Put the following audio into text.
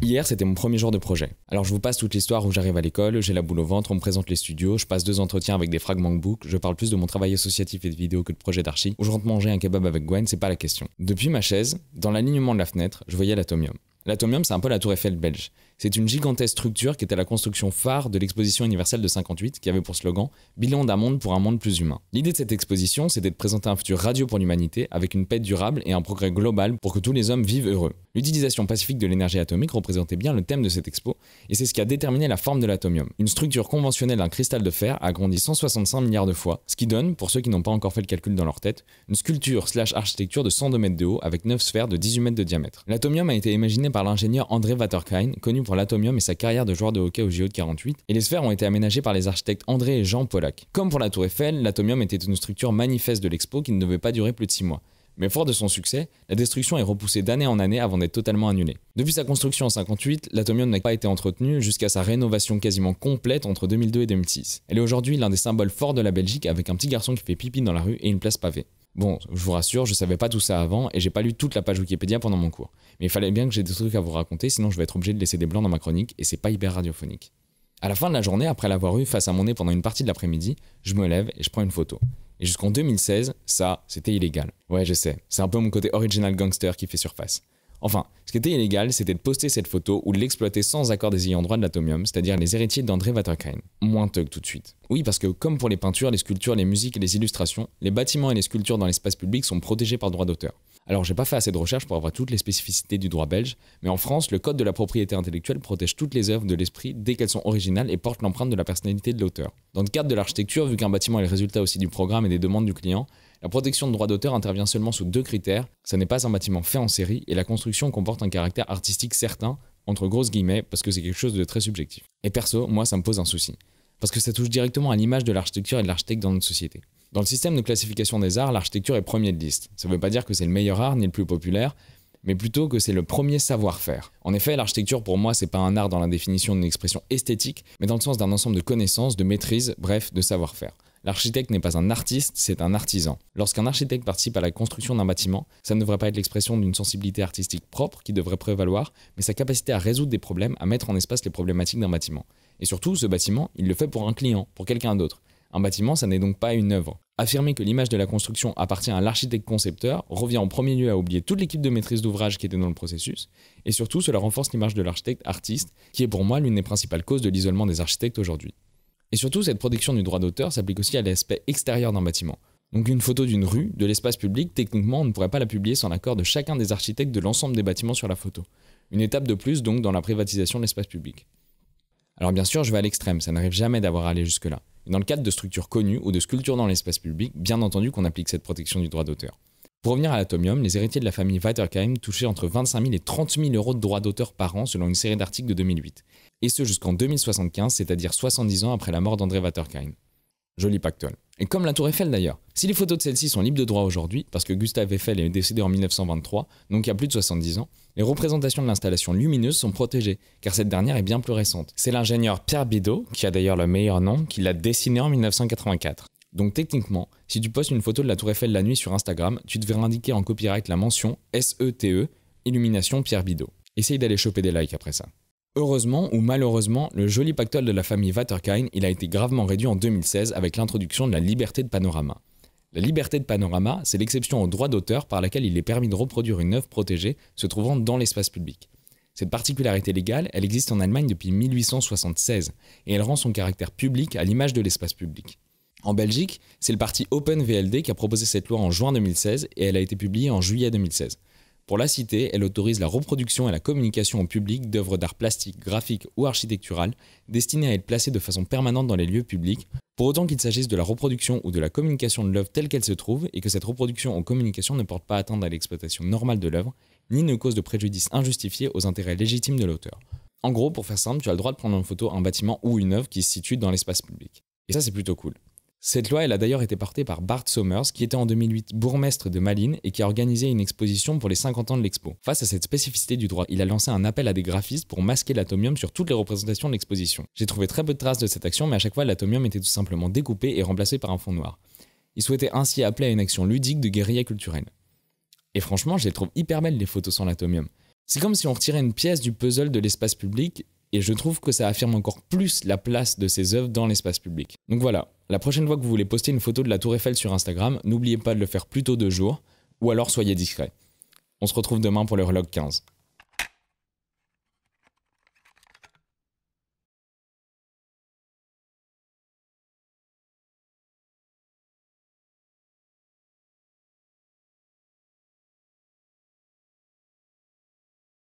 Hier, c'était mon premier jour de projet. Alors je vous passe toute l'histoire où j'arrive à l'école, j'ai la boule au ventre, on me présente les studios, je passe 2 entretiens avec des fragments de book, je parle plus de mon travail associatif et de vidéo que de projet d'archi, où je rentre manger un kebab avec Gwen, c'est pas la question. Depuis ma chaise, dans l'alignement de la fenêtre, je voyais l'Atomium. L'Atomium, c'est un peu la Tour Eiffel belge. C'est une gigantesque structure qui était la construction phare de l'exposition universelle de 58, qui avait pour slogan « Bilan d'un monde pour un monde plus humain ». L'idée de cette exposition, c'était de présenter un futur radieux pour l'humanité, avec une paix durable et un progrès global pour que tous les hommes vivent heureux. L'utilisation pacifique de l'énergie atomique représentait bien le thème de cette expo, et c'est ce qui a déterminé la forme de l'Atomium. Une structure conventionnelle d'un cristal de fer a grandi 165 milliards de fois, ce qui donne, pour ceux qui n'ont pas encore fait le calcul dans leur tête, une sculpture/architecture de 102 mètres de haut avec 9 sphères de 18 mètres de diamètre. L'Atomium a été imaginé par l'ingénieur André Waterkijn, connu pour l'Atomium et sa carrière de joueur de hockey au JO de 48, et les sphères ont été aménagées par les architectes André et Jean Pollack. Comme pour la Tour Eiffel, l'Atomium était une structure manifeste de l'expo qui ne devait pas durer plus de 6 mois. Mais fort de son succès, la destruction est repoussée d'année en année avant d'être totalement annulée. Depuis sa construction en 58, l'Atomium n'a pas été entretenue jusqu'à sa rénovation quasiment complète entre 2002 et 2006. Elle est aujourd'hui l'un des symboles forts de la Belgique avec un petit garçon qui fait pipi dans la rue et une place pavée. Bon, je vous rassure, je savais pas tout ça avant et j'ai pas lu toute la page Wikipédia pendant mon cours. Mais il fallait bien que j'ai des trucs à vous raconter, sinon je vais être obligé de laisser des blancs dans ma chronique et c'est pas hyper radiophonique. À la fin de la journée, après l'avoir eu face à mon nez pendant une partie de l'après-midi, je me lève et je prends une photo. Et jusqu'en 2016, ça, c'était illégal. Ouais, je sais, c'est un peu mon côté original gangster qui fait surface. Enfin, ce qui était illégal, c'était de poster cette photo ou de l'exploiter sans accord des ayants droit de l'Atomium, c'est-à-dire les héritiers d'André Waterkijn. Moins thug tout de suite. Oui, parce que comme pour les peintures, les sculptures, les musiques et les illustrations, les bâtiments et les sculptures dans l'espace public sont protégés par droit d'auteur. Alors j'ai pas fait assez de recherches pour avoir toutes les spécificités du droit belge, mais en France, le code de la propriété intellectuelle protège toutes les œuvres de l'esprit dès qu'elles sont originales et portent l'empreinte de la personnalité de l'auteur. Dans le cadre de l'architecture, vu qu'un bâtiment est le résultat aussi du programme et des demandes du client, la protection de droit d'auteur intervient seulement sous 2 critères, ça n'est pas un bâtiment fait en série et la construction comporte un caractère artistique certain, entre grosses guillemets, parce que c'est quelque chose de très subjectif. Et perso, moi ça me pose un souci. Parce que ça touche directement à l'image de l'architecture et de l'architecte dans notre société. Dans le système de classification des arts, l'architecture est premier de liste. Ça ne veut pas dire que c'est le meilleur art ni le plus populaire, mais plutôt que c'est le premier savoir-faire. En effet, l'architecture pour moi, c'est pas un art dans la définition d'une expression esthétique, mais dans le sens d'un ensemble de connaissances, de maîtrise, bref, de savoir-faire. L'architecte n'est pas un artiste, c'est un artisan. Lorsqu'un architecte participe à la construction d'un bâtiment, ça ne devrait pas être l'expression d'une sensibilité artistique propre qui devrait prévaloir, mais sa capacité à résoudre des problèmes, à mettre en espace les problématiques d'un bâtiment. Et surtout, ce bâtiment, il le fait pour un client, pour quelqu'un d'autre. Un bâtiment, ça n'est donc pas une œuvre. Affirmer que l'image de la construction appartient à l'architecte concepteur revient en premier lieu à oublier toute l'équipe de maîtrise d'ouvrage qui était dans le processus, et surtout cela renforce l'image de l'architecte artiste, qui est pour moi l'une des principales causes de l'isolement des architectes aujourd'hui. Et surtout, cette protection du droit d'auteur s'applique aussi à l'aspect extérieur d'un bâtiment. Donc une photo d'une rue, de l'espace public, techniquement on ne pourrait pas la publier sans l'accord de chacun des architectes de l'ensemble des bâtiments sur la photo. Une étape de plus donc dans la privatisation de l'espace public. Alors bien sûr, je vais à l'extrême, ça n'arrive jamais d'avoir à aller jusque-là. Et dans le cadre de structures connues ou de sculptures dans l'espace public, bien entendu qu'on applique cette protection du droit d'auteur. Pour revenir à l'Atomium, les héritiers de la famille Waterkijn touchaient entre 25 000 et 30 000 euros de droits d'auteur par an selon une série d'articles de 2008. Et ce jusqu'en 2075, c'est-à-dire 70 ans après la mort d'André Waterkijn. Joli pactole. Et comme la Tour Eiffel d'ailleurs. Si les photos de celle-ci sont libres de droit aujourd'hui, parce que Gustave Eiffel est décédé en 1923, donc il y a plus de 70 ans, les représentations de l'installation lumineuse sont protégées, car cette dernière est bien plus récente. C'est l'ingénieur Pierre Bidault, qui a d'ailleurs le meilleur nom, qui l'a dessinée en 1984. Donc techniquement, si tu postes une photo de la Tour Eiffel la nuit sur Instagram, tu devrais indiquer en copyright la mention SETE, Illumination Pierre Bidault. Essaye d'aller choper des likes après ça. Heureusement ou malheureusement, le joli pactole de la famille Waterkijn, il a été gravement réduit en 2016 avec l'introduction de la liberté de panorama. La liberté de panorama, c'est l'exception au droit d'auteur par laquelle il est permis de reproduire une œuvre protégée se trouvant dans l'espace public. Cette particularité légale, elle existe en Allemagne depuis 1876 et elle rend son caractère public à l'image de l'espace public. En Belgique, c'est le parti Open VLD qui a proposé cette loi en juin 2016 et elle a été publiée en juillet 2016. Pour la citer, elle autorise la reproduction et la communication au public d'œuvres d'art plastique, graphique ou architectural destinées à être placées de façon permanente dans les lieux publics, pour autant qu'il s'agisse de la reproduction ou de la communication de l'œuvre telle qu'elle se trouve et que cette reproduction ou communication ne porte pas atteinte à l'exploitation normale de l'œuvre, ni ne cause de préjudice injustifié aux intérêts légitimes de l'auteur. En gros, pour faire simple, tu as le droit de prendre en photo un bâtiment ou une œuvre qui se situe dans l'espace public. Et ça, c'est plutôt cool. Cette loi, elle a d'ailleurs été portée par Bart Somers, qui était en 2008 bourgmestre de Malines et qui a organisé une exposition pour les 50 ans de l'expo. Face à cette spécificité du droit, il a lancé un appel à des graphistes pour masquer l'Atomium sur toutes les représentations de l'exposition. J'ai trouvé très peu de traces de cette action, mais à chaque fois, l'Atomium était tout simplement découpé et remplacé par un fond noir. Il souhaitait ainsi appeler à une action ludique de guérilla culturelle. Et franchement, je les trouve hyper belles les photos sans l'Atomium. C'est comme si on retirait une pièce du puzzle de l'espace public, et je trouve que ça affirme encore plus la place de ces œuvres dans l'espace public. Donc voilà, la prochaine fois que vous voulez poster une photo de la Tour Eiffel sur Instagram, n'oubliez pas de le faire plus tôt de jour, ou alors soyez discret. On se retrouve demain pour le Relog 15.